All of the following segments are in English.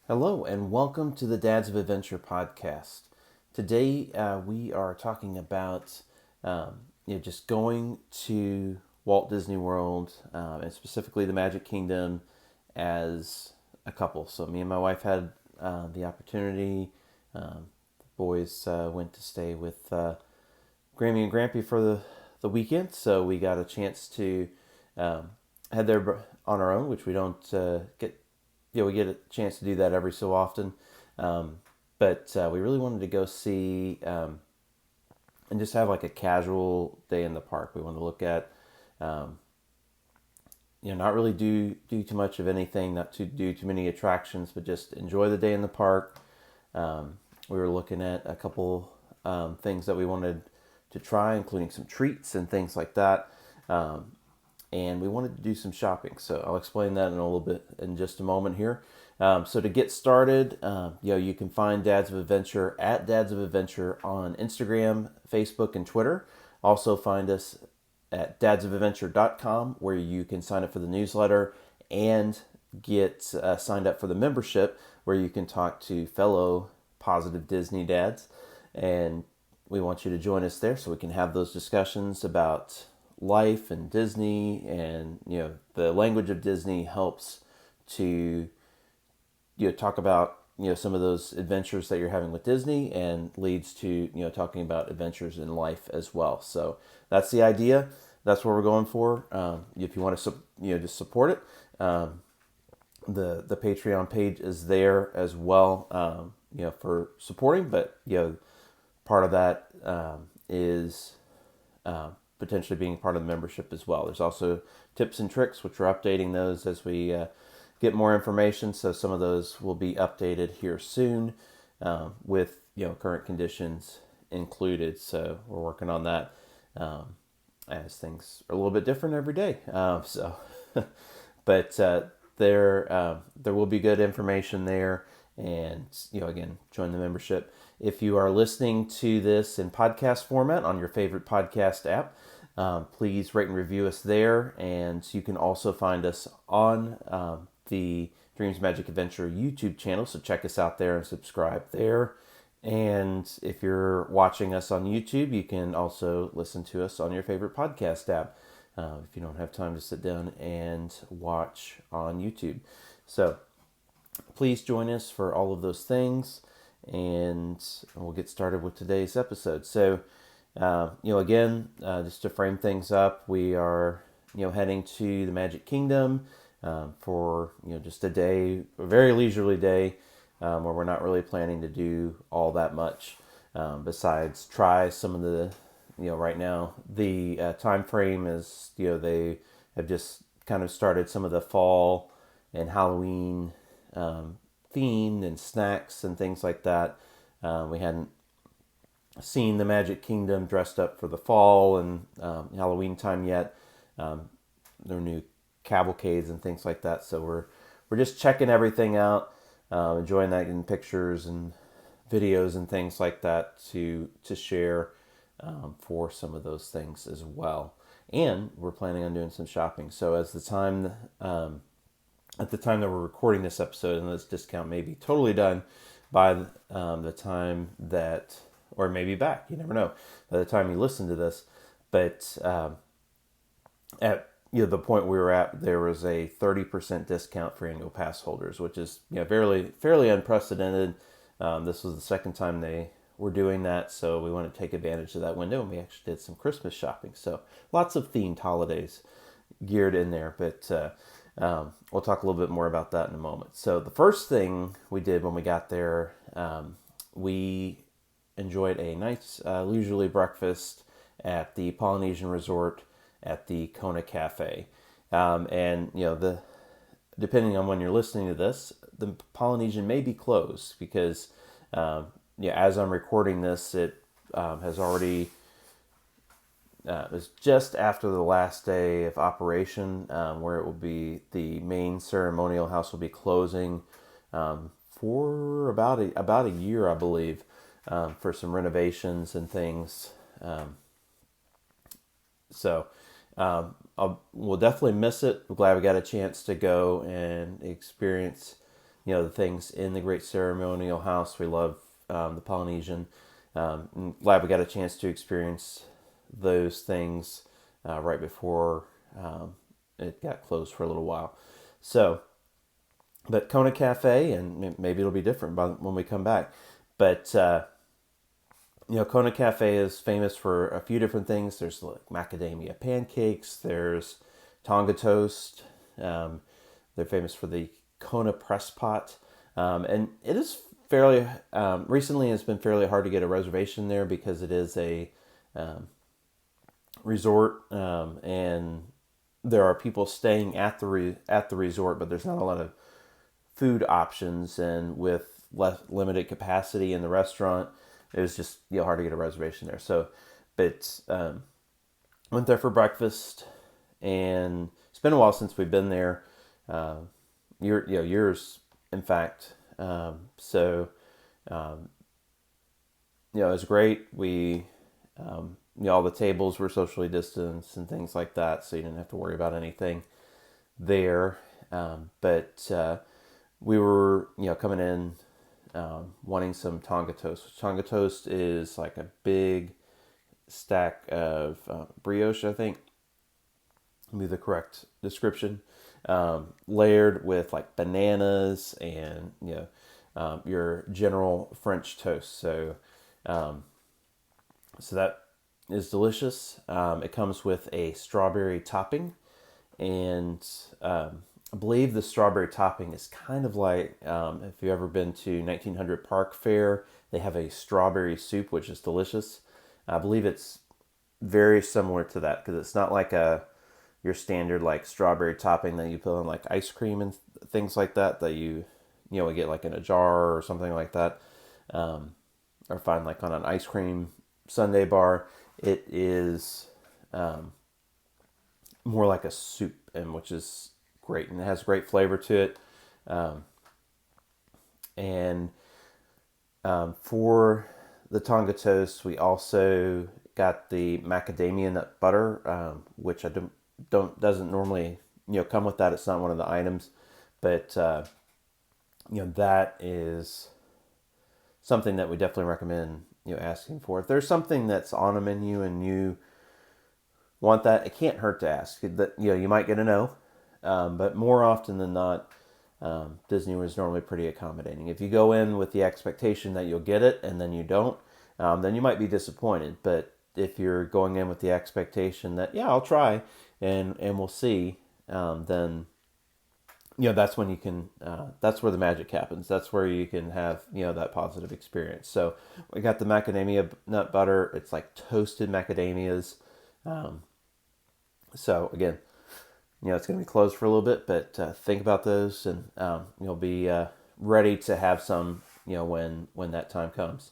Hello, and welcome to the Dads of Adventure podcast. Today, we are talking about just going to Walt Disney World and specifically the Magic Kingdom as a couple. So, me and my wife had the opportunity. The boys went to stay with Grammy and Grampy for the weekend, so we got a chance to head there on our own, which we don't get. We get a chance to do that every so often, but we really wanted to go see and just have like a casual day in the park. We wanted to look at, not really do too much of anything, not to do too many attractions, but just enjoy the day in the park. We were looking at a couple things that we wanted to try, including some treats and things like that. And we wanted to do some shopping. So I'll explain that in a little bit in just a moment here. So to get started, you can find Dads of Adventure at Dads of Adventure on Instagram, Facebook, and Twitter. Also find us at dadsofadventure.com, where you can sign up for the newsletter and get signed up for the membership, where you can talk to fellow positive Disney dads. And we want you to join us there so we can have those discussions about life and Disney, and the language of Disney helps to talk about some of those adventures that you're having with Disney, and leads to talking about adventures in life as well. So that's the idea. That's what we're going for. If you want to just support it, the Patreon page is there as well. For supporting, but part of that is potentially being part of the membership as well. There's also tips and tricks, which we're updating those as we get more information. So some of those will be updated here soon with current conditions included. So we're working on that as things are a little bit different every day. But there will be good information there, and again, join the membership. If you are listening to this in podcast format on your favorite podcast app, please rate and review us there. And you can also find us on the Dreams Magic Adventure YouTube channel. So check us out there and subscribe there. And if you're watching us on YouTube, you can also listen to us on your favorite podcast app if you don't have time to sit down and watch on YouTube. So please join us for all of those things, and we'll get started with today's episode. So, again, just to frame things up, we are, heading to the Magic Kingdom for, just a day, a very leisurely day, where we're not really planning to do all that much besides try some of the, right now, the time frame is, they have just kind of started some of the fall and Halloween themed and snacks and things like that. We hadn't seen the Magic Kingdom dressed up for the fall and Halloween time yet. There are new cavalcades and things like that. So we're just checking everything out, enjoying that in pictures and videos and things like that to share for some of those things as well. And we're planning on doing some shopping. So as the time at the time that we're recording this episode, and this discount may be totally done by the time that, or maybe back, you never know, by the time you listen to this. But at the point we were at, there was a 30% discount for annual pass holders, which is fairly unprecedented. This was the second time they were doing that, so we wanted to take advantage of that window, and we actually did some Christmas shopping. So lots of themed holidays geared in there, but we'll talk a little bit more about that in a moment. So the first thing we did when we got there, we enjoyed a nice leisurely breakfast at the Polynesian Resort at the Kona Cafe. And depending on when you're listening to this, the Polynesian may be closed because as I'm recording this, it has already it was just after the last day of operation, where it will be, the main ceremonial house will be closing for about a year, I believe, for some renovations and things. So we'll definitely miss it. I'm glad we got a chance to go and experience the things in the Great Ceremonial House. We love the Polynesian. I'm glad we got a chance to experience those things right before it got closed for a little while. So, but Kona Cafe, and maybe it'll be different when we come back. But Kona Cafe is famous for a few different things. There's like macadamia pancakes. There's Tonga toast. They're famous for the Kona press pot, and it is fairly recently. It's been fairly hard to get a reservation there because it is a resort, and there are people staying at the resort, but there's not a lot of food options, and with limited capacity in the restaurant, it was just hard to get a reservation there. So, but went there for breakfast, and it's been a while since we've been there. Years, in fact. It was great. We, all the tables were socially distanced and things like that, so you didn't have to worry about anything there. But we were, coming in wanting some Tonga toast. Tonga toast is like a big stack of brioche, I think would be the correct description, layered with like bananas and your general French toast. So that is delicious. It comes with a strawberry topping, and I believe the strawberry topping is kind of like, if you've ever been to 1900 Park Fair, they have a strawberry soup, which is delicious. I believe it's very similar to that, because it's not like your standard like strawberry topping that you put on like ice cream and things like that you would get like in a jar or something like that, or find like on an ice cream sundae bar. It is more like a soup, and which is great, and it has great flavor to it. And for the Tonga toast, we also got the macadamia nut butter, which I doesn't normally come with that. It's not one of the items, but that is something that we definitely recommend asking for. If there's something that's on a menu and you want that, it can't hurt to ask. That you might get a no, but more often than not, Disney was normally pretty accommodating. If you go in with the expectation that you'll get it and then you don't, then you might be disappointed. But if you're going in with the expectation that I'll try and we'll see, then that's when you can. That's where the magic happens. That's where you can have that positive experience. So we got the macadamia nut butter. It's like toasted macadamias. So again, it's going to be closed for a little bit, but think about those, and you'll be ready to have some when that time comes.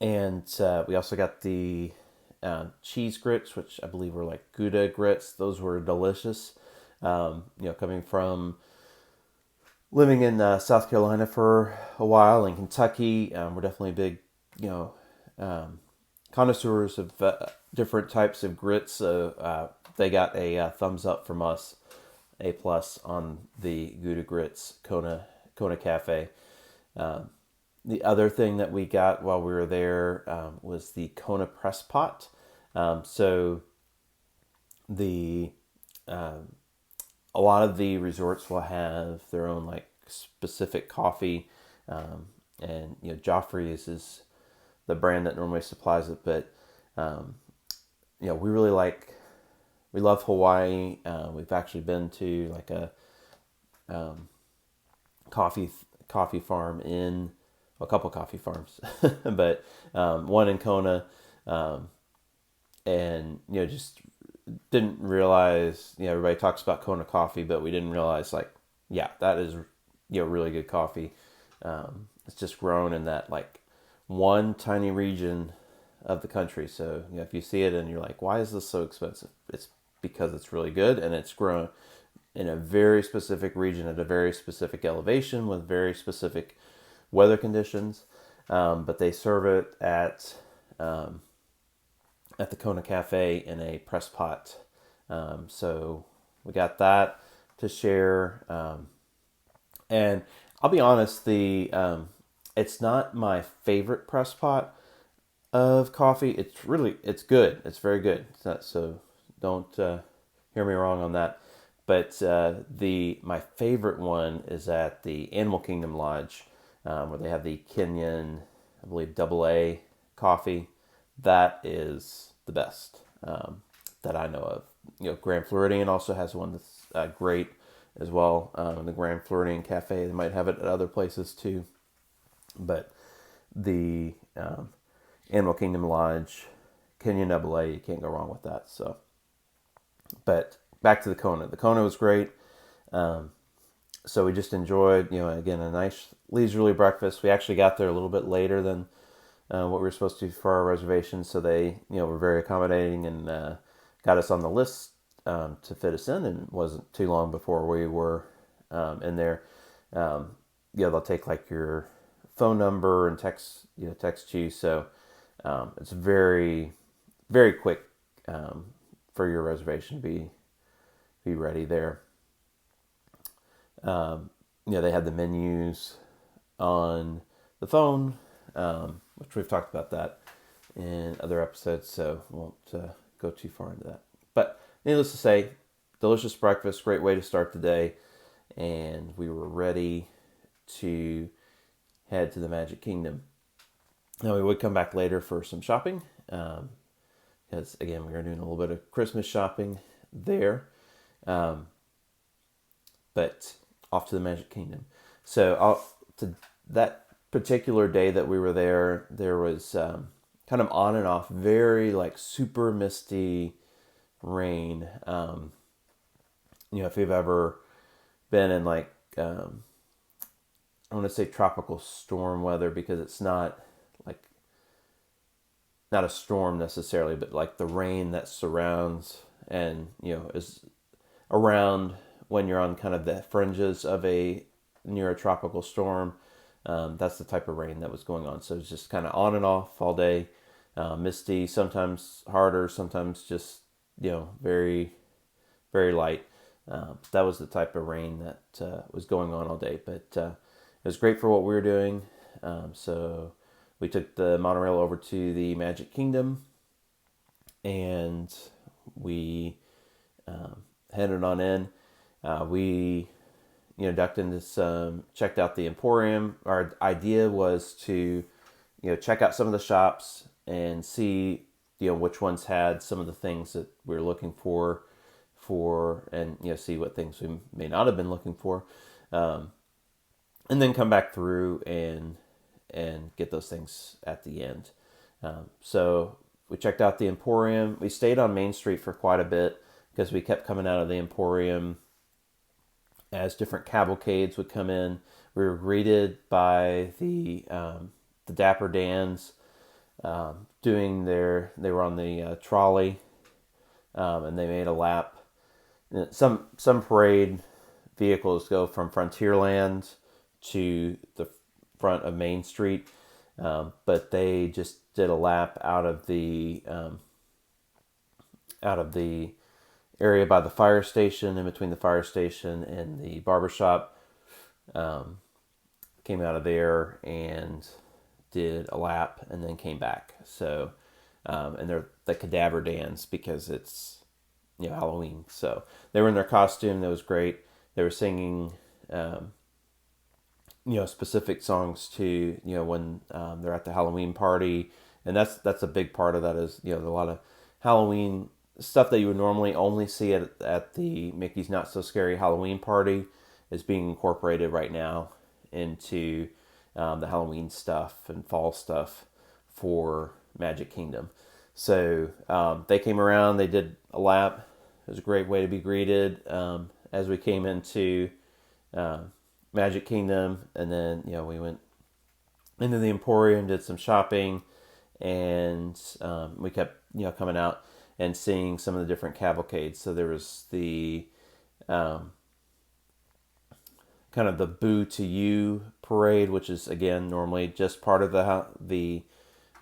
And we also got the cheese grits, which I believe were like Gouda grits. Those were delicious. Coming from living in South Carolina for a while, and Kentucky, we're definitely big, connoisseurs of different types of grits. So they got a thumbs up from us, A+ on the Gouda grits, Kona Cafe. The other thing that we got while we were there was the Kona press pot. So the a lot of the resorts will have their own like specific coffee, and Joffrey's is the brand that normally supplies it. But we love Hawaii. We've actually been to like a coffee farm in a couple coffee farms, but one in Kona, and just didn't realize, everybody talks about Kona coffee, but we didn't realize that is really good coffee. It's just grown in that like one tiny region of the country. So if you see it and you're like, why is this so expensive? It's because it's really good, and it's grown in a very specific region at a very specific elevation with very specific weather conditions. But they serve it at the Kona Cafe in a press pot. So we got that to share. And I'll be honest, the it's not my favorite press pot of coffee. It's good. It's very good. It's not, so don't hear me wrong on that. But the my favorite one is at the Animal Kingdom Lodge, where they have the Kenyan, I believe, double A coffee. That is the best that I know of. Grand Floridian also has one that's great as well. The Grand Floridian Cafe, they might have it at other places too. But the Animal Kingdom Lodge, Kenyan double A, you can't go wrong with that. So, but back to the Kona. The Kona was great. So we just enjoyed, again, a nice leisurely breakfast. We actually got there a little bit later than what we were supposed to for our reservations. So they, were very accommodating and got us on the list to fit us in. And it wasn't too long before we were in there. They'll take like your phone number and text you. So it's very, very quick for your reservation to be ready there. They had the menus on the phone, which we've talked about that in other episodes, so won't go too far into that. But needless to say, delicious breakfast, great way to start the day, and we were ready to head to the Magic Kingdom. Now we would come back later for some shopping, because again, we were doing a little bit of Christmas shopping there. But off to the Magic Kingdom. So to that particular day that we were there, there was kind of on and off, very like super misty rain. If you've ever been in like, I want to say tropical storm weather, because it's not a storm necessarily, but like the rain that surrounds and, is around when you're on kind of the fringes of near a tropical storm. That's the type of rain that was going on. So it's just kind of on and off all day, misty, sometimes harder, sometimes just, very, very light. That was the type of rain that was going on all day, but it was great for what we were doing. So we took the monorail over to the Magic Kingdom, and we headed on in. We, ducked into checked out the Emporium. Our idea was to, check out some of the shops and see, which ones had some of the things that we were looking for, and, see what things we may not have been looking for. And then come back through and get those things at the end. So we checked out the Emporium. We stayed on Main Street for quite a bit because we kept coming out of the Emporium as different cavalcades would come in. We were greeted by the Dapper Dans they were on the trolley, and they made a lap. Some parade vehicles go from Frontierland to the front of Main Street, but they just did a lap out of the area by the fire station, in between the fire station and the barbershop. Came out of there and did a lap and then came back. So, and they're the cadaver dance because it's, Halloween. So they were in their costume. That was great. They were singing, specific songs to, when they're at the Halloween party. And that's a big part of that is, a lot of Halloween stuff that you would normally only see at the Mickey's Not So Scary Halloween party is being incorporated right now into the Halloween stuff and fall stuff for Magic Kingdom. So they came around, they did a lap. It was a great way to be greeted as we came into Magic Kingdom. And then, we went into the Emporium, did some shopping, and we kept, coming out and seeing some of the different cavalcades. So there was the kind of the Boo to You parade, which is again normally just part of the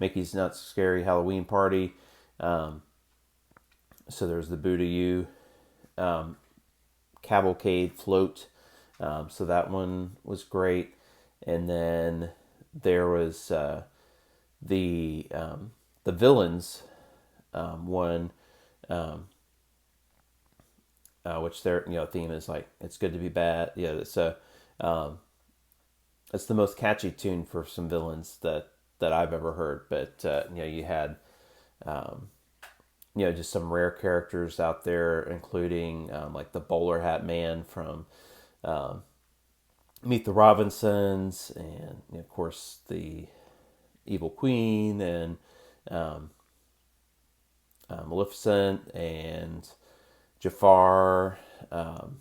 Mickey's Not So Scary Halloween party. So there's the Boo to You cavalcade float So that one was great. And then there was the villains one, um, which their theme is like it's good to be bad. Yeah, um, it's the most catchy tune for some villains that I've ever heard. But you had just some rare characters out there, including like the bowler hat man from um, Meet the Robinsons, and of course the Evil Queen, and um, Maleficent, and Jafar, and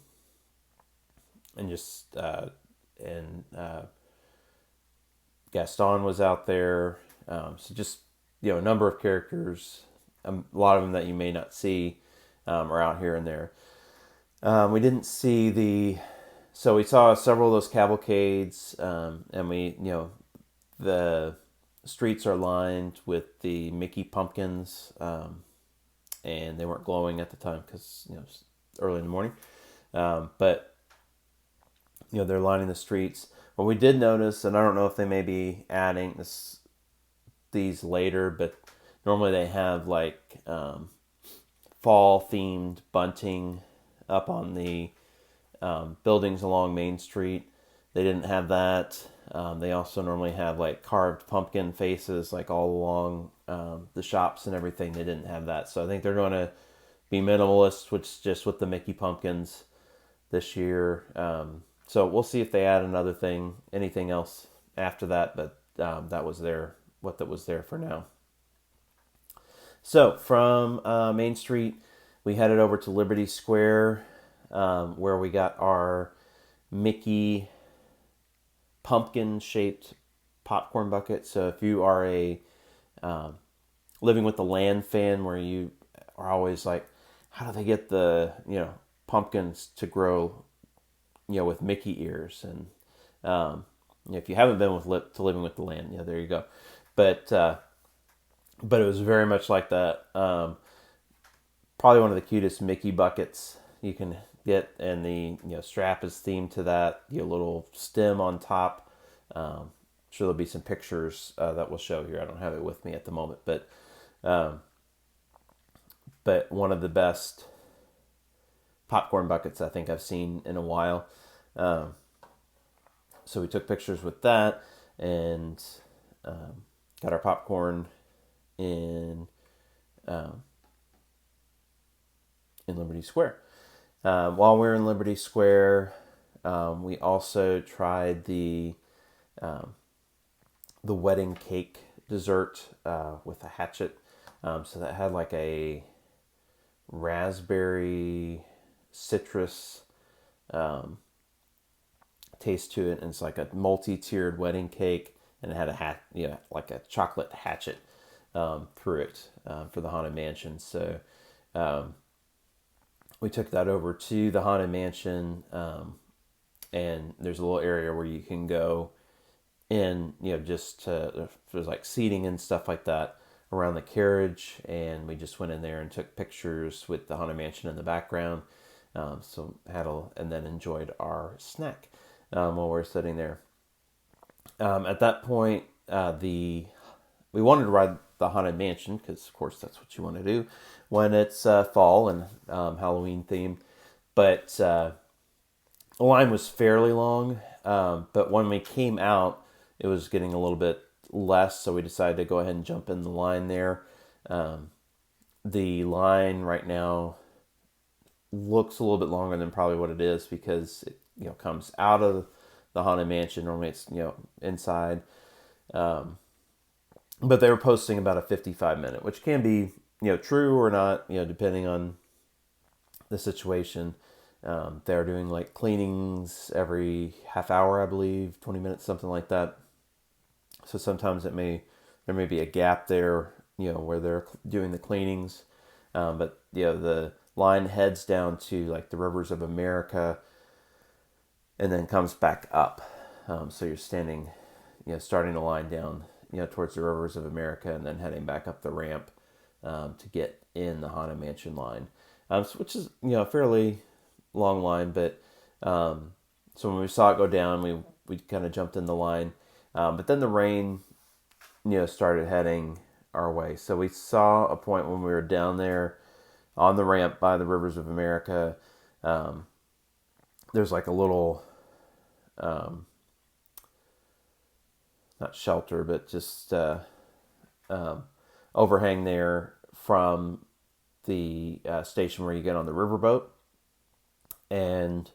just and Gaston was out there. So just a number of characters, a lot of them that you may not see are out here and there. We didn't see so we saw several of those cavalcades, and the streets are lined with the Mickey pumpkins, and they weren't glowing at the time because it's early in the morning. But they're lining the streets. What we did notice, and I don't know if they may be adding these later, but normally they have like fall themed bunting up on the buildings along Main Street. They didn't have that. They also normally have like carved pumpkin faces like all along the shops and everything. They didn't have that. So I think they're going to be minimalist, which just with the Mickey pumpkins this year. So we'll see if they add another thing, anything else after that. But that was what was there for now. So from Main Street, we headed over to Liberty Square, where we got our Mickey pumpkin-shaped popcorn bucket. So if you are a Living with the Land fan, where you are always like, how do they get the pumpkins to grow with Mickey ears? And if you haven't been to Living with the Land, there you go. But it was very much like that. Probably one of the cutest Mickey buckets you can get, and the strap is themed to that. Little stem on top. Sure, there'll be some pictures that we'll show here. I don't have it with me at the moment, but one of the best popcorn buckets I think I've seen in a while. So we took pictures with that, and got our popcorn in Liberty Square. While we were in Liberty Square, we also tried the wedding cake dessert with a hatchet. So that had like a raspberry citrus taste to it, and it's like a multi-tiered wedding cake, and it had like a chocolate hatchet through it for the Haunted Mansion. So we took that over to the Haunted Mansion, and there's a little area where you can go in, there's like seating and stuff like that around the carriage, and we just went in there and took pictures with the Haunted Mansion in the background. And then enjoyed our snack while we were sitting there. At that point, we wanted to ride the Haunted Mansion because, of course, that's what you want to do when it's fall and Halloween theme. But the line was fairly long. But when we came out, it was getting a little bit less, so we decided to go ahead and jump in the line there. The line right now looks a little bit longer than probably what it is, because it comes out of the Haunted Mansion. Normally it's inside, but they were posting about a 55-minute, which can be true or not, depending on the situation. They're doing like cleanings every half hour, I believe, 20 minutes, something like that. So sometimes there may be a gap there, where they're doing the cleanings. But the line heads down to like the Rivers of America, and then comes back up. So you're standing, starting to line down, towards the Rivers of America, and then heading back up the ramp to get in the Haunted Mansion line, which is a fairly long line, but So when we saw it go down, we kind of jumped in the line. But then the rain, started heading our way. So we saw a point when we were down there on the ramp by the Rivers of America. There's like a little, not shelter, but just overhang there from the station where you get on the riverboat. And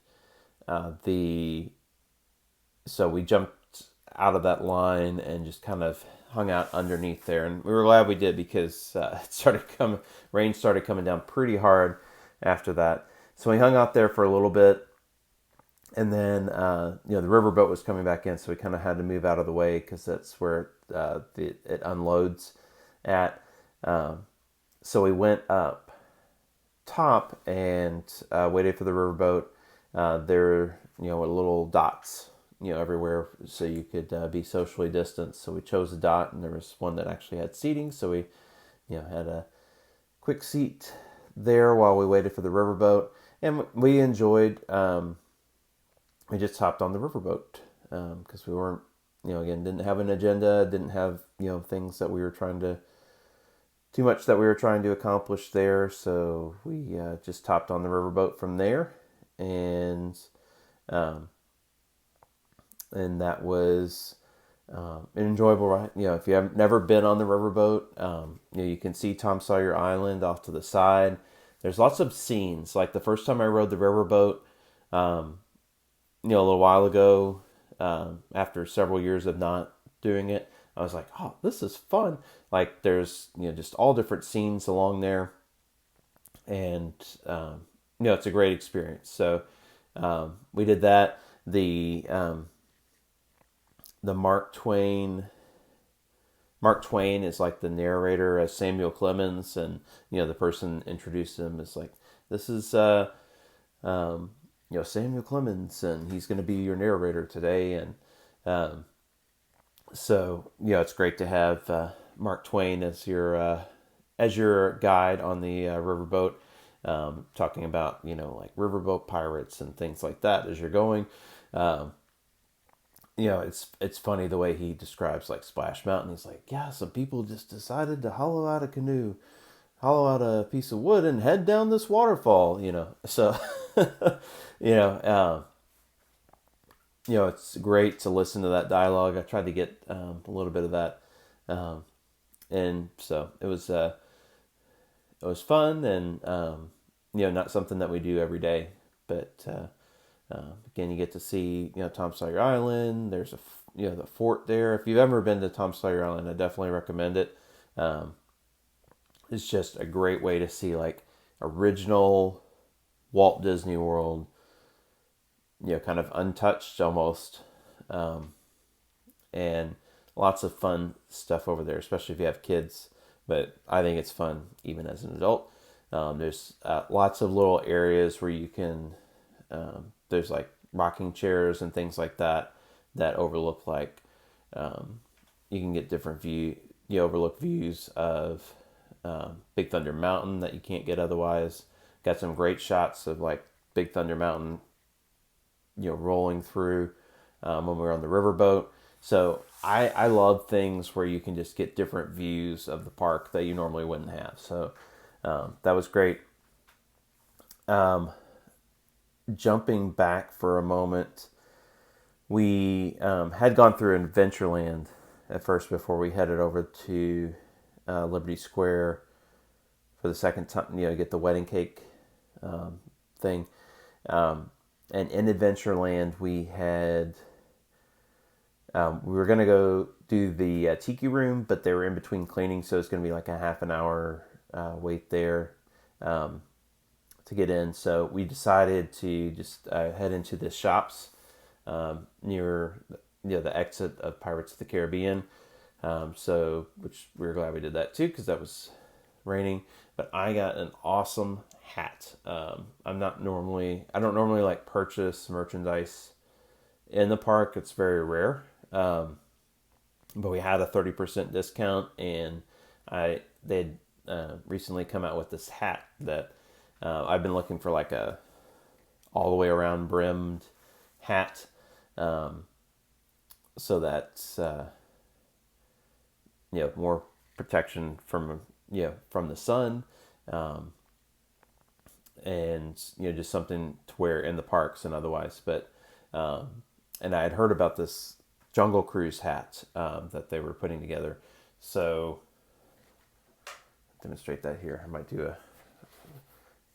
so we jumped out of that line and just kind of hung out underneath there, and we were glad we did because rain started coming down pretty hard after that. So we hung out there for a little bit, and then the riverboat was coming back in, so we kind of had to move out of the way because that's where it unloads at. So we went up top and waited for the riverboat. There were little dots everywhere, so you could be socially distanced. So we chose a dot, and there was one that actually had seating, so we had a quick seat there while we waited for the riverboat, and we enjoyed. We just hopped on the riverboat because we weren't, again, didn't have an agenda, didn't have things that we were trying to accomplish there, so we just hopped on the riverboat from there, and that was an enjoyable ride. If you have never been on the riverboat, you can see Tom Sawyer Island off to the side. There's lots of scenes. Like the first time I rode the riverboat, a little while ago, after several years of not doing it, I was like, oh, this is fun. Like there's, just all different scenes along there, and it's a great experience. So we did that. The Mark Twain is like the narrator as Samuel Clemens, and the person introduced him as like, this is Samuel Clemens, and he's going to be your narrator today. And so it's great to have Mark Twain as your guide on the riverboat, talking about like riverboat pirates and things like that as you're going. It's funny the way he describes like Splash Mountain. He's like, yeah, some people just decided to hollow out a piece of wood and head down this waterfall, So, it's great to listen to that dialogue. I tried to get a little bit of that, and so it was fun, and not something that we do every day, but. Again, you get to see, Tom Sawyer Island. There's the fort there. If you've ever been to Tom Sawyer Island, I definitely recommend it. It's just a great way to see like original Walt Disney World, kind of untouched almost, and lots of fun stuff over there, especially if you have kids. But I think it's fun even as an adult. There's lots of little areas where you can. There's like rocking chairs and things like that overlook like you can get different overlook views of Big Thunder Mountain that you can't get otherwise. Got some great shots of like Big Thunder Mountain rolling through when we were on the riverboat. So I love things where you can just get different views of the park that you normally wouldn't have. So that was great. Jumping back for a moment, we had gone through Adventureland at first before we headed over to Liberty Square for the second time, get the wedding cake thing. And in Adventureland, we were going to go do the Tiki Room, but they were in between cleaning, so it's going to be like a half an hour wait there. To get in, so we decided to just head into the shops near the exit of Pirates of the Caribbean. Which we were glad we did that too because that was raining. But I got an awesome hat. I don't normally like purchase merchandise in the park. It's very rare. But we had a 30% discount, and they'd recently come out with this hat that. I've been looking for like a all the way around brimmed hat, so that's more protection from from the sun, and just something to wear in the parks and otherwise. But and I had heard about this Jungle Cruise hat that they were putting together. So demonstrate that here. I might do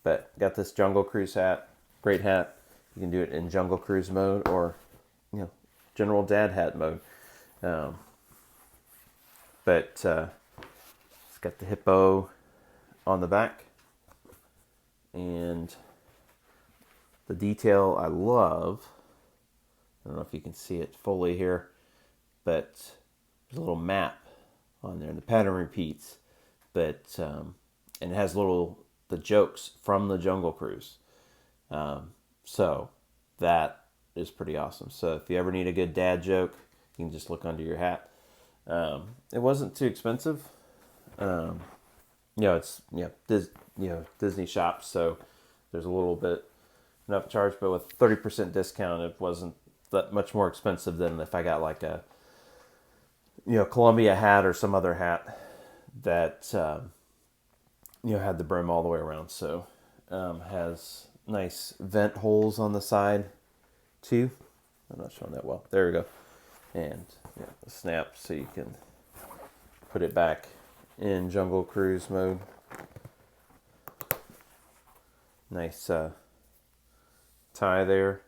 but got this Jungle Cruise hat, great hat. You can do it in Jungle Cruise mode or general dad hat mode. But it's got the hippo on the back, and the detail I love. I don't know if you can see it fully here, but there's a little map on there, and the pattern repeats. But and it has the jokes from the Jungle Cruise. So that is pretty awesome. So if you ever need a good dad joke, you can just look under your hat. It wasn't too expensive. It's Disney shop, so there's a little bit enough charge, but with 30% discount, it wasn't that much more expensive than if I got like a Columbia hat or some other hat that had the brim all the way around. So has nice vent holes on the side too. I'm not showing that well. There we go. And the snap so you can put it back in Jungle Cruise mode. Nice tie there.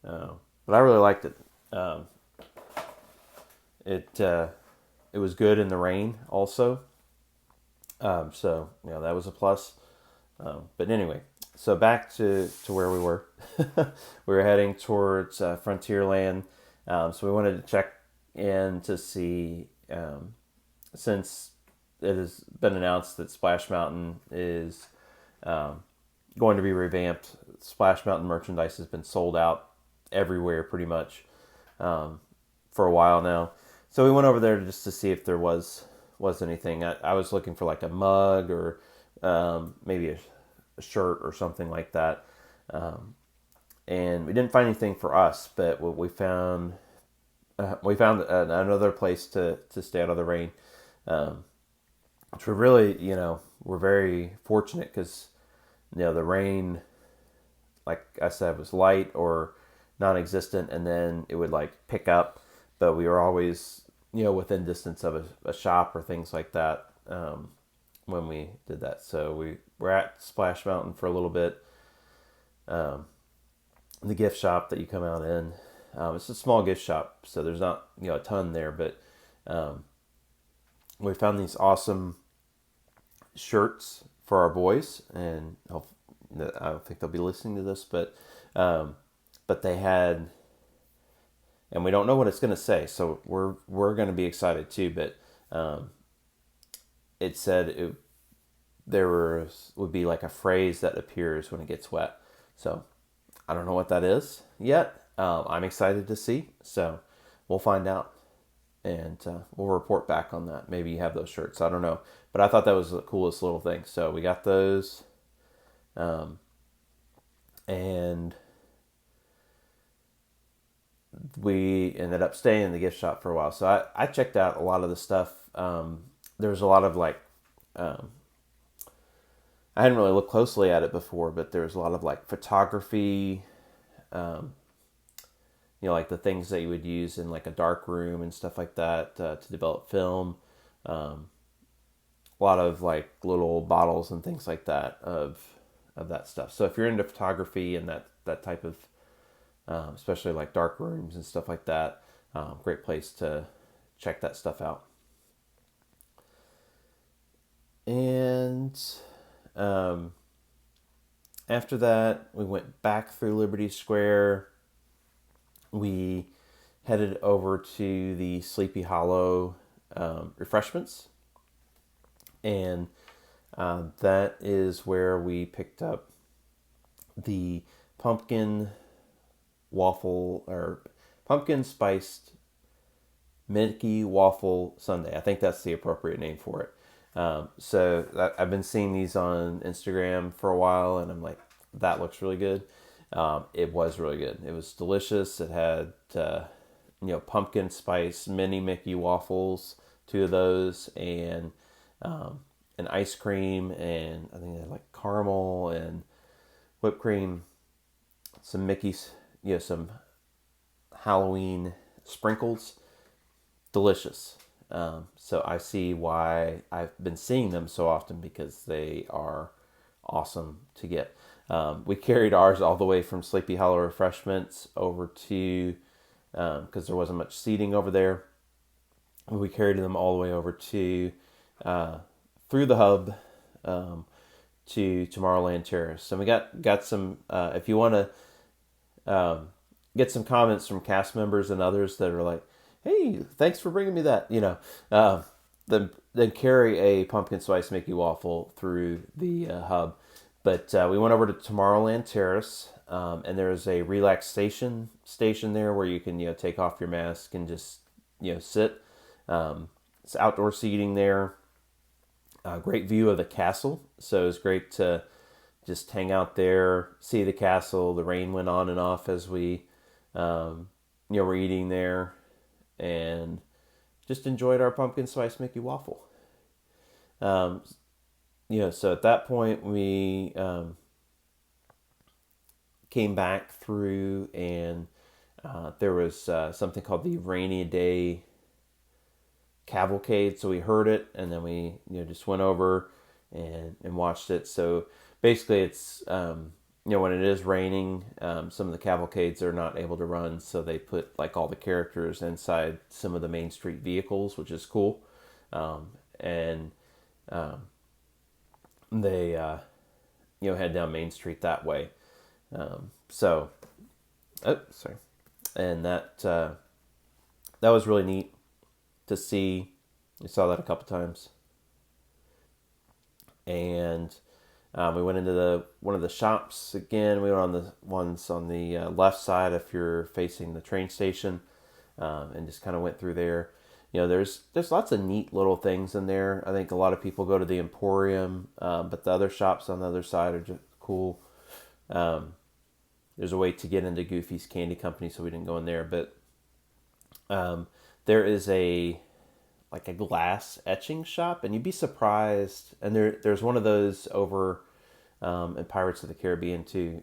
But I really liked it. It was good in the rain also. So that was a plus. But anyway, so back to where we were. We were heading towards Frontierland. So we wanted to check in to see, since it has been announced that Splash Mountain is going to be revamped. Splash Mountain merchandise has been sold out everywhere pretty much for a while now. So we went over there just to see if there was anything. I was looking for like a mug or maybe a shirt or something like that. And we didn't find anything for us, but what we found another place to stay out of the rain, which we're really, we're very fortunate because, the rain, like I said, was light or non-existent, and then it would like pick up, but we were always, within distance of a shop or things like that when we did that. So we were at Splash Mountain for a little bit. The gift shop that you come out in, it's a small gift shop, so there's not a ton there, but we found these awesome shirts for our boys, and I don't think they'll be listening to this, but they had, and we don't know what it's going to say, so we're going to be excited too. But it said would be like a phrase that appears when it gets wet. So I don't know what that is yet. I'm excited to see. So we'll find out, and we'll report back on that. Maybe you have those shirts. I don't know, but I thought that was the coolest little thing. So we got those, and we ended up staying in the gift shop for a while. So I checked out a lot of the stuff. There was a lot of like, I hadn't really looked closely at it before, but there was a lot of like photography, like the things that you would use in like a dark room and stuff like that to develop film. A lot of like little bottles and things like that of that stuff. So if you're into photography and that type of, especially like dark rooms and stuff like that, great place to check that stuff out. And after that, we went back through Liberty Square. We headed over to the Sleepy Hollow refreshments, and that is where we picked up the pumpkin spiced Mickey waffle sundae. I think that's the appropriate name for it. So I've been seeing these on Instagram for a while, and I'm like, that looks really good. It was really good. It was delicious. It had pumpkin spice mini Mickey waffles, two of those, and an ice cream, and I think they had like caramel and whipped cream, some Mickey's, some Halloween sprinkles. Delicious. So I see why I've been seeing them so often, because they are awesome to get. We carried ours all the way from Sleepy Hollow Refreshments over to, because there wasn't much seating over there. We carried them all the way over to, through the hub, to Tomorrowland Terrace. And we got some, if you want to get some comments from cast members and others that are like, hey, thanks for bringing me that, then carry a pumpkin spice Mickey waffle through the hub. But we went over to Tomorrowland Terrace, and there's a relaxation station there where you can, take off your mask and just, sit. It's outdoor seating there. Great view of the castle, so it's great to just hang out there, see the castle. The rain went on and off as we, were eating there, and just enjoyed our pumpkin spice Mickey waffle. So at that point we came back through, and there was something called the Rainy Day Cavalcade. So we heard it, and then we just went over and watched it. So basically, it's when it is raining, some of the cavalcades are not able to run, so they put like all the characters inside some of the Main Street vehicles, which is cool. And they head down Main Street that way. And that was really neat to see. We saw that a couple times, and we went into one of the shops again. We went on the ones on the left side if you're facing the train station, and just kind of went through there. There's lots of neat little things in there. I think a lot of people go to the Emporium, but the other shops on the other side are just cool. There's a way to get into Goofy's Candy Company, so we didn't go in there. But there is a glass etching shop, and you'd be surprised. And there's one of those over in Pirates of the Caribbean too.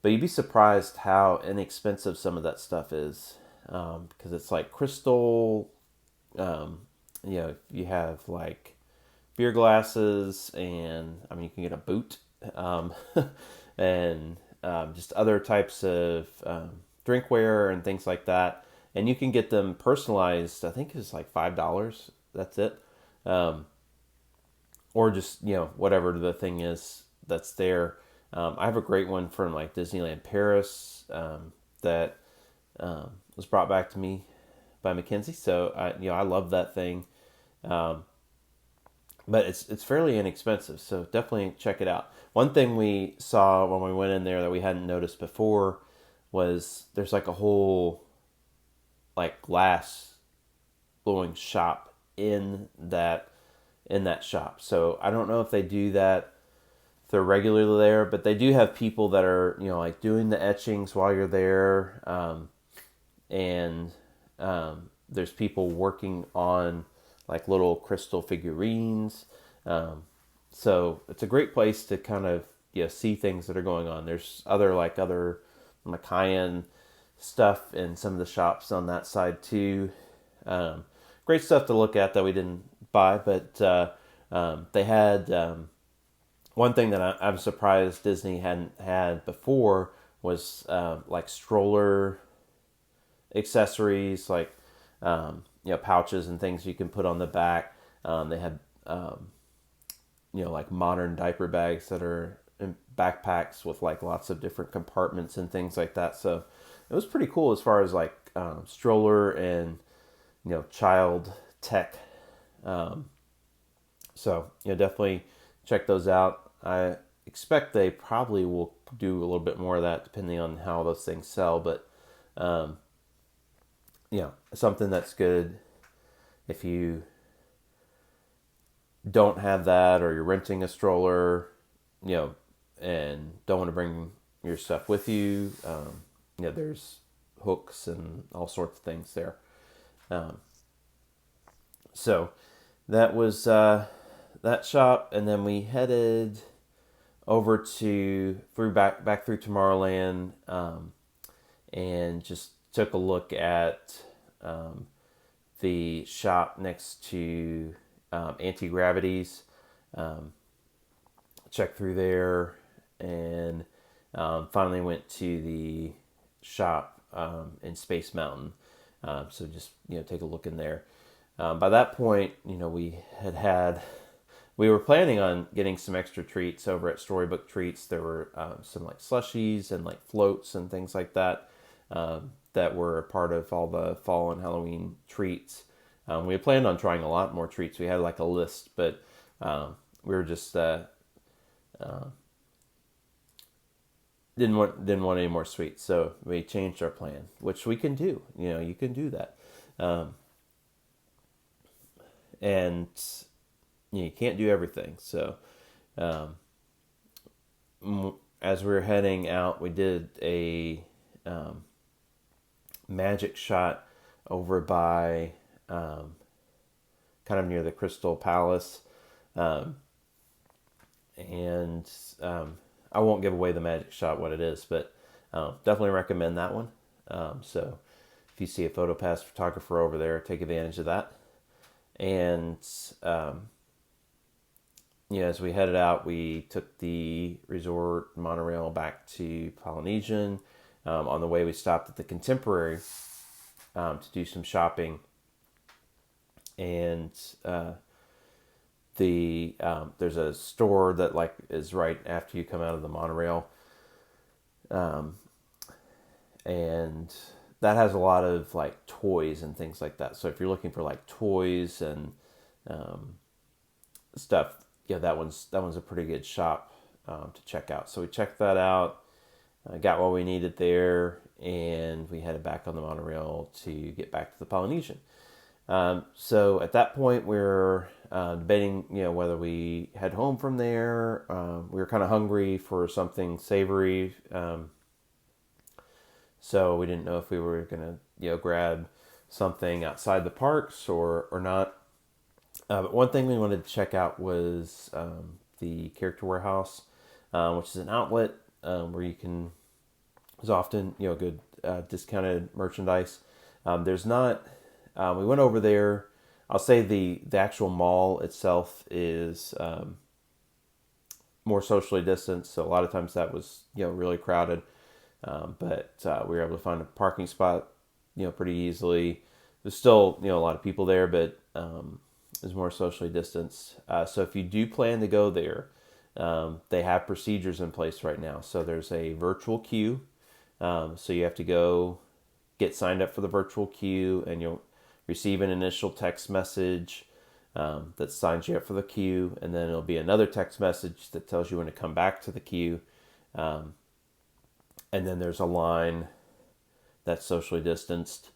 But you'd be surprised how inexpensive some of that stuff is, because it's like crystal. You have like beer glasses, and I mean you can get a boot, and just other types of drinkware and things like that. And you can get them personalized. I think it's like $5. That's it. Or just, whatever the thing is that's there. I have a great one from like Disneyland Paris that was brought back to me by Mackenzie. So I love that thing. But it's fairly inexpensive. So definitely check it out. One thing we saw when we went in there that we hadn't noticed before was there's like a whole like glass blowing shop in that shop. So I don't know if they do that if they're regularly there, but they do have people that are like doing the etchings while you're there, and there's people working on like little crystal figurines. So it's a great place to kind of see things that are going on. There's other high-end stuff in some of the shops on that side too. Great stuff to look at that we didn't buy, but they had one thing that I'm surprised Disney hadn't had before was like stroller accessories, like pouches and things you can put on the back. They had like modern diaper bags that are in backpacks with like lots of different compartments and things like that. So it was pretty cool as far as like stroller and child tech. So definitely check those out. I expect they probably will do a little bit more of that depending on how those things sell. But something that's good if you don't have that, or you're renting a stroller, and don't want to bring your stuff with you. There's hooks and all sorts of things there. So that was that shop, and then we headed over back through Tomorrowland, and just took a look at the shop next to Anti-Gravity's. Checked through there, and finally went to the shop in Space Mountain. So just take a look in there. By that point, we were planning on getting some extra treats over at Storybook Treats. There were some like slushies and like floats and things like that that were a part of all the fall and Halloween treats. We had planned on trying a lot more treats. We had like a list, but we were just didn't want any more sweets, so we changed our plan, which we can do. You can do that, and you can't do everything. So, as we were heading out, we did a magic shot over by kind of near the Crystal Palace, and I won't give away the magic shot what it is, but definitely recommend that one. So if you see a PhotoPass photographer over there, take advantage of that. And as we headed out, we took the resort monorail back to Polynesian. On the way, we stopped at the Contemporary to do some shopping, and there's a store that like is right after you come out of the monorail, and that has a lot of like toys and things like that. So if you're looking for like toys and stuff, that one's a pretty good shop to check out. So we checked that out, got what we needed there, and we headed back on the monorail to get back to the Polynesian. So at that point, we're debating, whether we head home from there. We were kind of hungry for something savory, so we didn't know if we were gonna, grab something outside the parks or not. But one thing we wanted to check out was the Character Warehouse, which is an outlet where you can. There's often, good discounted merchandise. There's not. We went over there. I'll say the actual mall itself is more socially distanced, so a lot of times that was really crowded. But we were able to find a parking spot pretty easily. There's still a lot of people there, but it's more socially distanced. So if you do plan to go there, they have procedures in place right now. So there's a virtual queue. So you have to go get signed up for the virtual queue, and you'll receive an initial text message that signs you up for the queue, and then it'll be another text message that tells you when to come back to the queue. And then there's a line that's socially distanced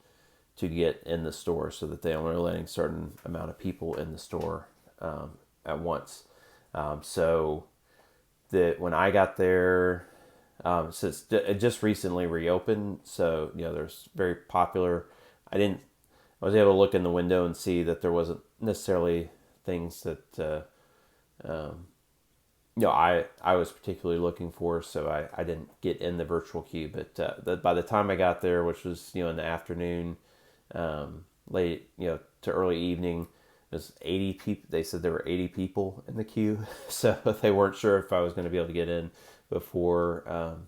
to get in the store, so that they only are letting a certain amount of people in the store at once. So that when I got there, since it just recently reopened, so there's very popular. I was able to look in the window and see that there wasn't necessarily things that I was particularly looking for, so I didn't get in the virtual queue. But by the time I got there, which was in the afternoon, late to early evening, there's 80 people. They said there were 80 people in the queue, so they weren't sure if I was going to be able to get in before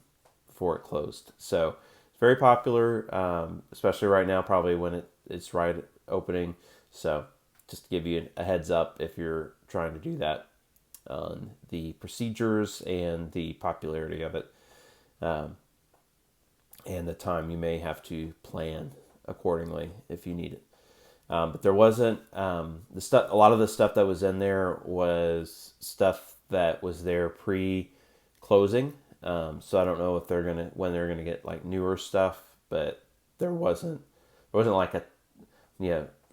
it closed. So it's very popular, especially right now, probably when it's right opening. So just to give you a heads up if you're trying to do that, on the procedures and the popularity of it, and the time. You may have to plan accordingly if you need it. But there wasn't the stuff. A lot of the stuff that was in there was stuff that was there pre-closing. So I don't know if when they're gonna get like newer stuff, but there wasn't like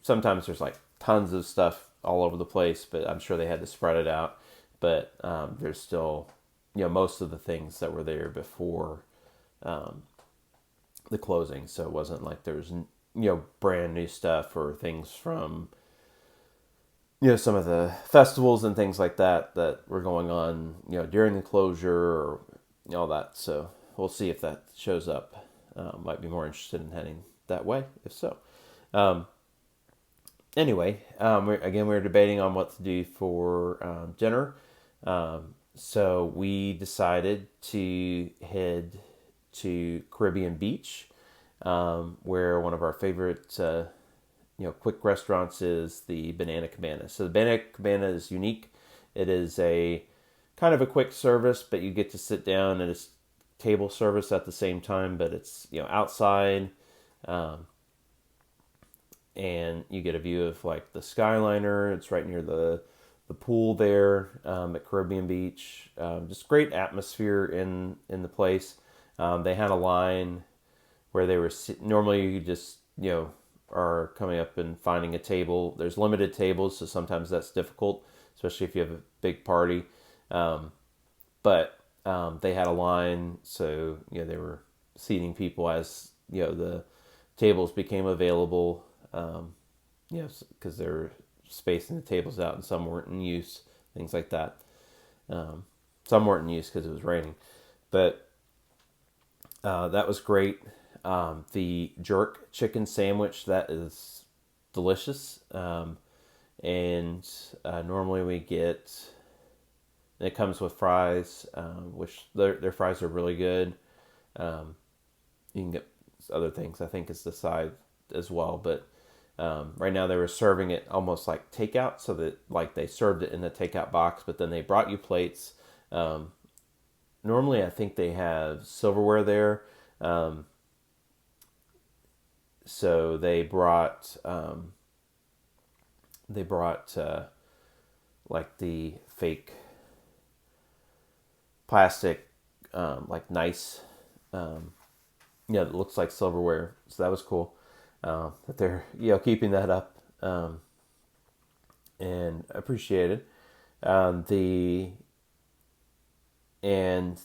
sometimes there's like tons of stuff all over the place, but I'm sure they had to spread it out. But there's still most of the things that were there before the closing. So it wasn't like there was brand new stuff or things from some of the festivals and things like that were going on during the closure or all that. So we'll see if that shows up. Might be more interested in heading that way if so. Anyway, we were debating on what to do for dinner. So we decided to head to Caribbean Beach, where one of our favorite quick restaurants is the Banana Cabana. So the Banana Cabana is unique. It is a kind of a quick service, but you get to sit down and it's table service at the same time, but it's outside, and you get a view of like the Skyliner. It's right near the pool there at Caribbean Beach. Just great atmosphere in the place. They had a line where they were normally you just are coming up and finding a table. There's limited tables, so sometimes that's difficult, especially if you have a big party. But they had a line, so they were seating people as the tables became available. Because they were spacing the tables out, and some weren't in use, things like that. Some weren't in use because it was raining, but that was great. The jerk chicken sandwich, that is delicious. And normally we get, it comes with fries, which their fries are really good. You can get other things, I think, as the side as well. But right now they were serving it almost like takeout, so that like they served it in the takeout box, but then they brought you plates. Normally I think they have silverware there. So they brought like the fake plastic, like nice, that looks like silverware. So that was cool that they're keeping that up, and appreciated. And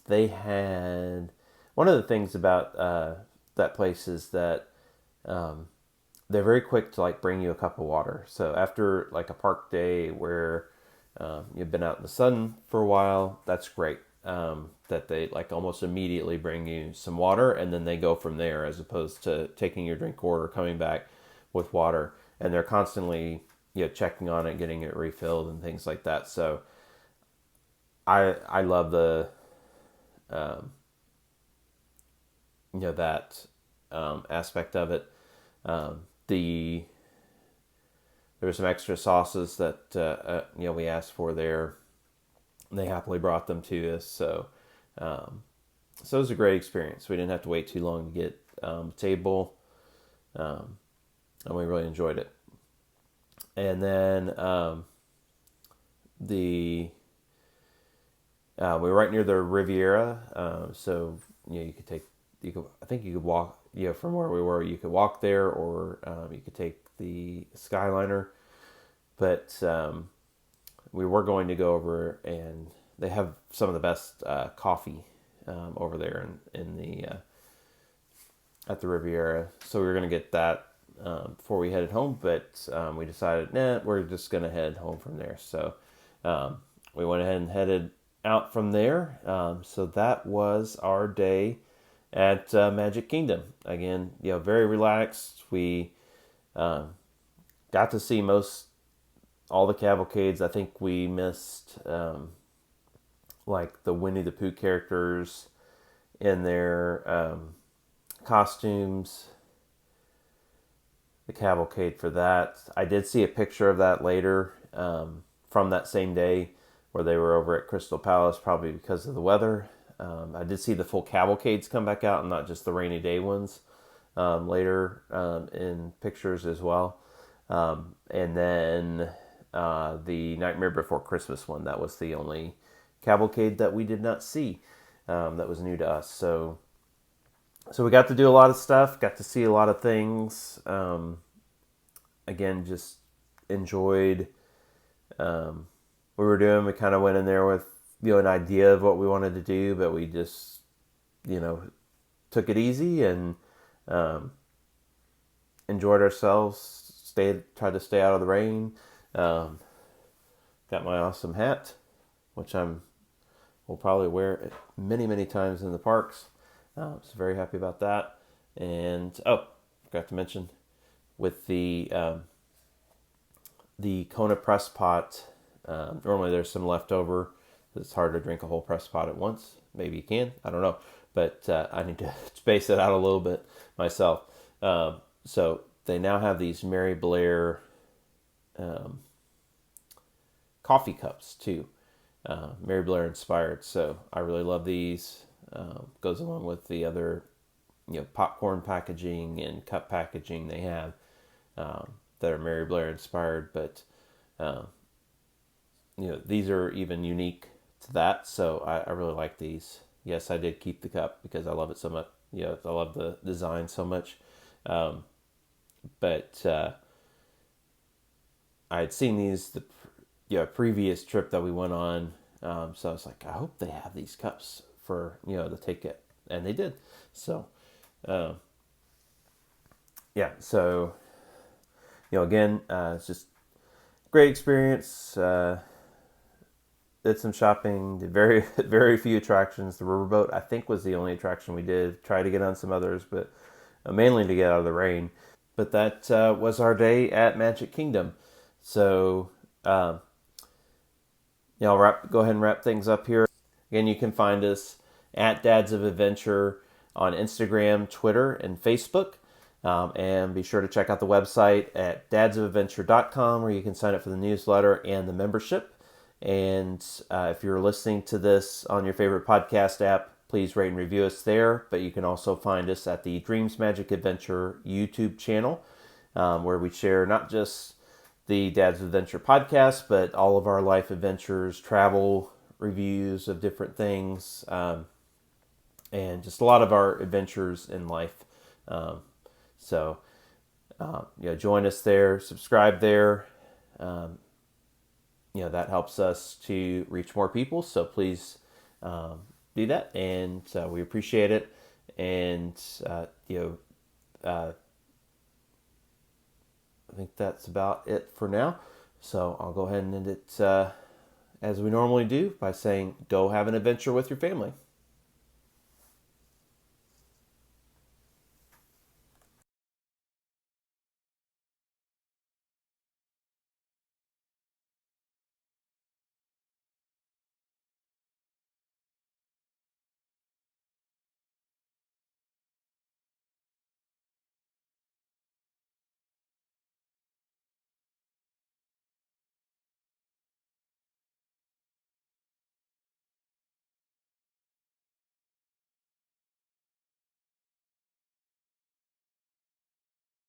they had one of the things about that place is that they're very quick to like bring you a cup of water. So after like a park day where you've been out in the sun for a while, that's great. That they like almost immediately bring you some water, and then they go from there, as opposed to taking your drink order, coming back with water, and they're constantly checking on it, getting it refilled, and things like that. So I love the that aspect of it. There were some extra sauces that we asked for there. They happily brought them to us, so it was a great experience. We didn't have to wait too long to get a table, and we really enjoyed it. And then we were right near the Riviera, so you could walk. From where we were, you could walk there, or you could take the Skyliner. But we were going to go over, and they have some of the best coffee over there in the at the Riviera. So we were going to get that before we headed home, but we decided, we're just going to head home from there. So we went ahead and headed out from there. So that was our day at Magic Kingdom. Again, very relaxed. We got to see all the cavalcades. I think we missed like the Winnie the Pooh characters in their costumes. The cavalcade for that. I did see a picture of that later from that same day where they were over at Crystal Palace, probably because of the weather. I did see the full cavalcades come back out, and not just the rainy day ones later in pictures as well. And then the Nightmare Before Christmas one, that was the only cavalcade that we did not see. That was new to us. So we got to do a lot of stuff, got to see a lot of things. Again, just enjoyed we were doing. We kind of went in there with an idea of what we wanted to do, but we just, took it easy and um, enjoyed ourselves. Tried to stay out of the rain. Um, got my awesome hat, which will probably wear it many, many times in the parks. So very happy about that. And forgot to mention with the Kona press pot. Normally there's some leftover. It's hard to drink a whole press pot at once. Maybe you can. I don't know. But I need to space it out a little bit myself. So they now have these Mary Blair um, coffee cups too. Mary Blair inspired. So I really love these. Goes along with the other, popcorn packaging and cup packaging they have that are Mary Blair inspired. But um, these are even unique to that. So I really like these. Yes, I did keep the cup because I love it so much. I love the design so much. But I had seen these the previous trip that we went on. So I was like, I hope they have these cups for to take it, and they did. So yeah. So again, it's just great experience. Did some shopping. Did very very few attractions. The riverboat I think was the only attraction we did. Tried to get on some others, but mainly to get out of the rain. But that was our day at Magic Kingdom. So I'll go ahead and wrap things up here. Again, you can find us at Dads of Adventure on Instagram, Twitter, and Facebook. And be sure to check out the website at dadsofadventure.com where you can sign up for the newsletter and the membership. And if you're listening to this on your favorite podcast app, please rate and review us there. But you can also find us at the Dreams Magic Adventure YouTube channel where we share not just the Dads of Adventure podcast, but all of our life adventures, travel reviews of different things, and just a lot of our adventures in life. So join us there, subscribe there. That helps us to reach more people. So please do that, and we appreciate it. And I think that's about it for now. So I'll go ahead and end it as we normally do by saying, go have an adventure with your family.